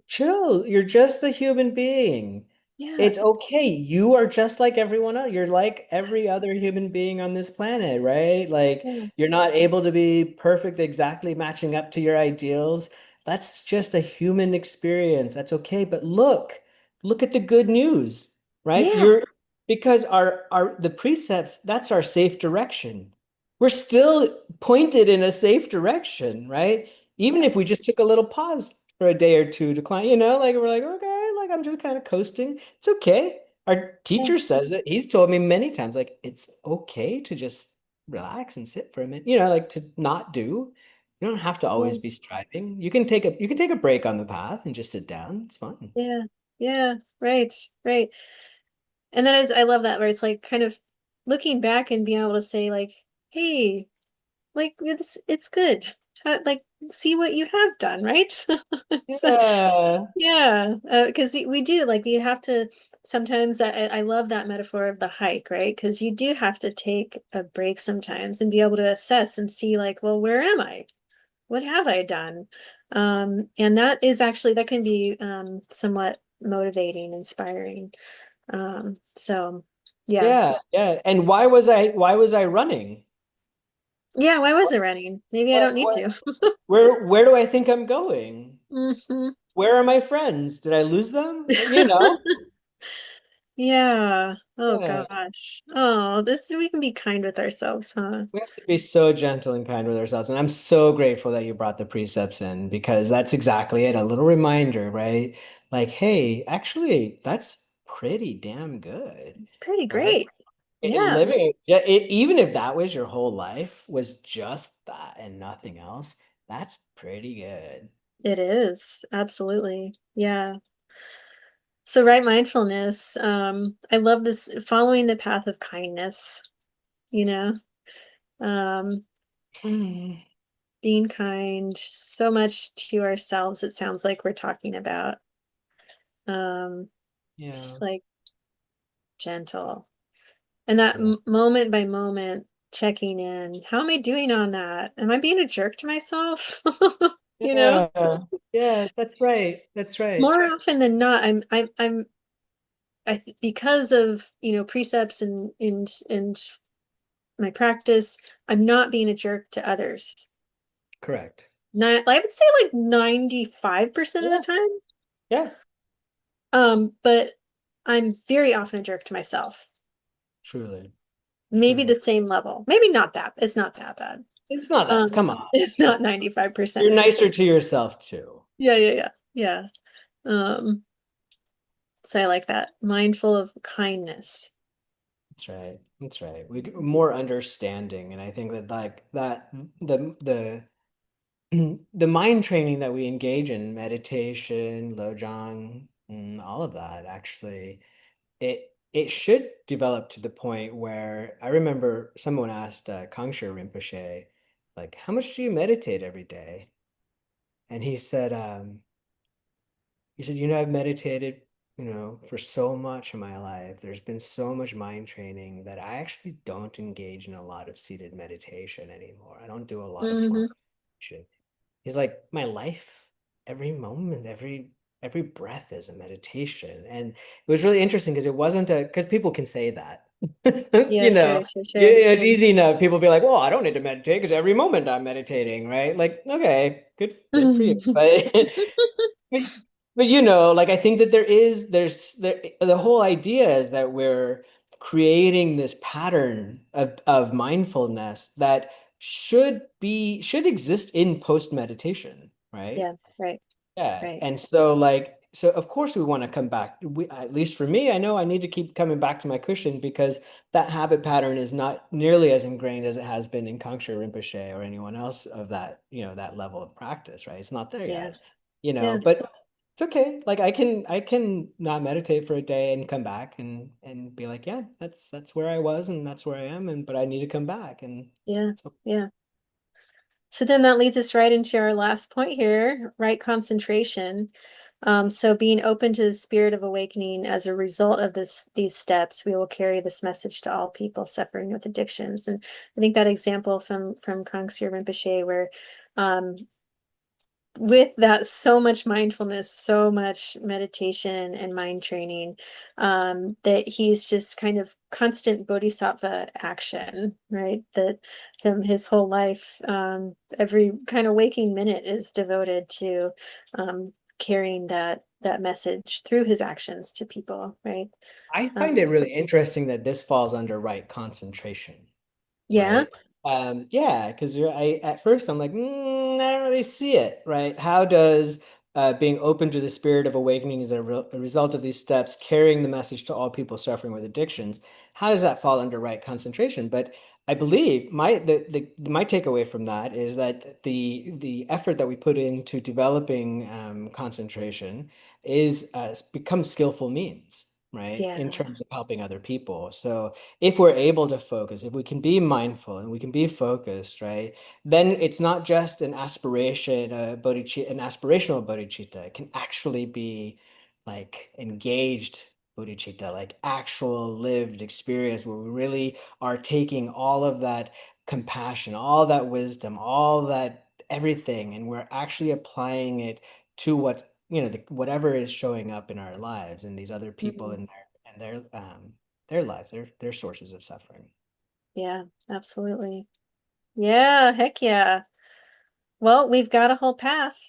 chill. You're just a human being. yeah, It's okay. You are just like everyone else. You're like every other human being on this planet, right? Like yeah, you're not able to be perfect, exactly matching up to your ideals. That's just a human experience. That's okay. But look at the good news, right? yeah, Because our the precepts, that's our safe direction. We're still pointed in a safe direction, right? Even yeah, if we just took a little pause for a day or two to climb, like we're like, okay, like I'm just kind of coasting. It's okay. Our yeah, teacher says it. He's told me many times, like, it's okay to just relax and sit for a minute, like to not do. You don't have to always yeah, be striving. You can take a break on the path and just sit down. It's fine. yeah, yeah, right, right. And that is, I love that where it's like kind of looking back and being able to say like, hey, like it's good. Like see what you have done, right? So, Yeah. yeah, because we do like you have to sometimes I love that metaphor of the hike, right? Because you do have to take a break sometimes and be able to assess and see like, well, where am I? What have I done? And that is actually that can be somewhat motivating, inspiring. So yeah. Yeah, yeah. And why was I running? Yeah, why was What it running? Maybe I don't what need what to. where do I think I'm going? Hmm. Where are my friends? Did I lose them? You know? Yeah. Oh Yeah. gosh. Oh, this we can be kind with ourselves, huh? We have to be so gentle and kind with ourselves. And I'm so grateful that you brought the precepts in because that's exactly it. A little reminder, right? Like, hey, actually, that's pretty damn good, It's pretty right? great. Yeah, Even if that was your whole life, was just that and nothing else, that's pretty good. it is. Absolutely. Yeah. So right mindfulness, I love this following the path of kindness, you know. Um, Hmm. being kind so much to ourselves, it sounds like we're talking about. Um, Yeah. just like gentle. And that Yeah. moment by moment checking in. How am I doing on that? Am I being a jerk to myself? You know? Yeah. Yeah, that's right. That's right. More often than not, because of, precepts and my practice, I'm not being a jerk to others. Correct. Not, I would say like 95% of the Yeah. time. Yeah. But I'm very often a jerk to myself. Truly. Maybe the Truly. same level. Maybe not that. It's not that bad. It's not that. Come on. It's not 95%. You're nicer to yourself too. Yeah, yeah, yeah. Yeah. Um, so I like that. Mindful of kindness. That's right. That's right. We more understanding, and I think that like that the mind training that we engage in, meditation, Lojong, all of that, actually, it should develop to the point where I remember someone asked Kongchok Rinpoche, like, how much do you meditate every day? And he said, I've meditated, for so much in my life. There's been so much mind training that I actually don't engage in a lot of seated meditation anymore. I don't do a lot of Hmm. formal meditation. He's like, my life, every moment, every breath is a meditation. And it was really interesting because it wasn't a, because people can say that. Yeah, You know, sure, sure, sure. it's easy enough. People be like, well, I don't need to meditate because every moment I'm meditating, right? Like, okay, good for you. But but, but like I think that the whole idea is that we're creating this pattern of mindfulness that should exist in post meditation, right? Yeah, right, Yeah. right. And so so of course we want to come back. At least for me, I know I need to keep coming back to my cushion because that habit pattern is not nearly as ingrained as it has been in Kongchok Rinpoche or anyone else of that, that level of practice, right? It's not there Yeah, yet, yeah, but it's okay. Like I can not meditate for a day and come back and be like, yeah, that's where I was and that's where I am, and but I need to come back. And yeah, so yeah. So then that leads us right into our last point here, right concentration. So being open to the spirit of awakening as a result of these steps, we will carry this message to all people suffering with addictions. And I think that example from Kongsi Rinpoche, where um, with that so much mindfulness, so much meditation and mind training, that he's just kind of constant bodhisattva action, right? That his whole life, every kind of waking minute is devoted to carrying that message through his actions to people, right? I find Um, it really interesting that this falls under right concentration, yeah, right? Yeah, because I at first I'm like, I don't really see it, right? How does being open to the spirit of awakening as a result of these steps, carrying the message to all people suffering with addictions, how does that fall under right concentration? But I believe my takeaway from that is that the effort that we put into developing concentration is become skillful means, right? In yeah, terms of helping other people. So if we're able to focus, if we can be mindful and we can be focused, right, then it's not just an aspiration, an aspirational bodhicitta. It can actually be like engaged bodhicitta, like actual lived experience where we really are taking all of that compassion, all that wisdom, all that everything, and we're actually applying it to what's whatever is showing up in our lives and these other people mhm, in their lives, their sources of suffering. yeah, absolutely. Yeah, heck yeah. Well, we've got a whole path.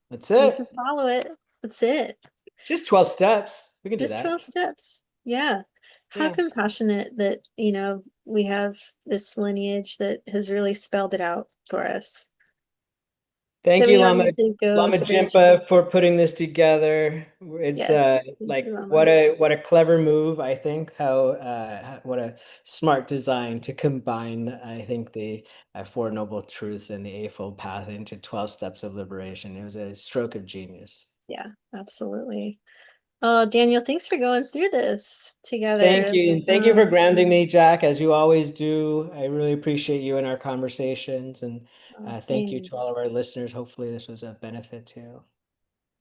That's We can it. follow it. That's it. Just 12 steps. We can do Just that. 12 steps. Yeah. How Yeah. compassionate that, we have this lineage that has really spelled it out for us. That Thank we you, don't Lama need to go Lama search. Jimpa, for putting this together. It's Yes. Thank you, like Mama. what a clever move, I think. What a smart design to combine, I think, the Four Noble Truths and the Eightfold Path into 12 steps of liberation. It was a stroke of genius. Yeah, absolutely. Oh, Daniel, thanks for going through this Thank together. you. And thank you for grounding me, Jack, as you always do. I really appreciate you and our conversations. And thank you Same. to all of our listeners. Hopefully, this was a benefit too.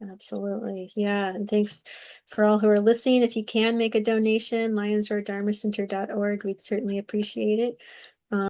Absolutely. Yeah. And thanks for all who are listening. If you can make a donation, lionsroardharmacenter.org, we'd certainly appreciate it.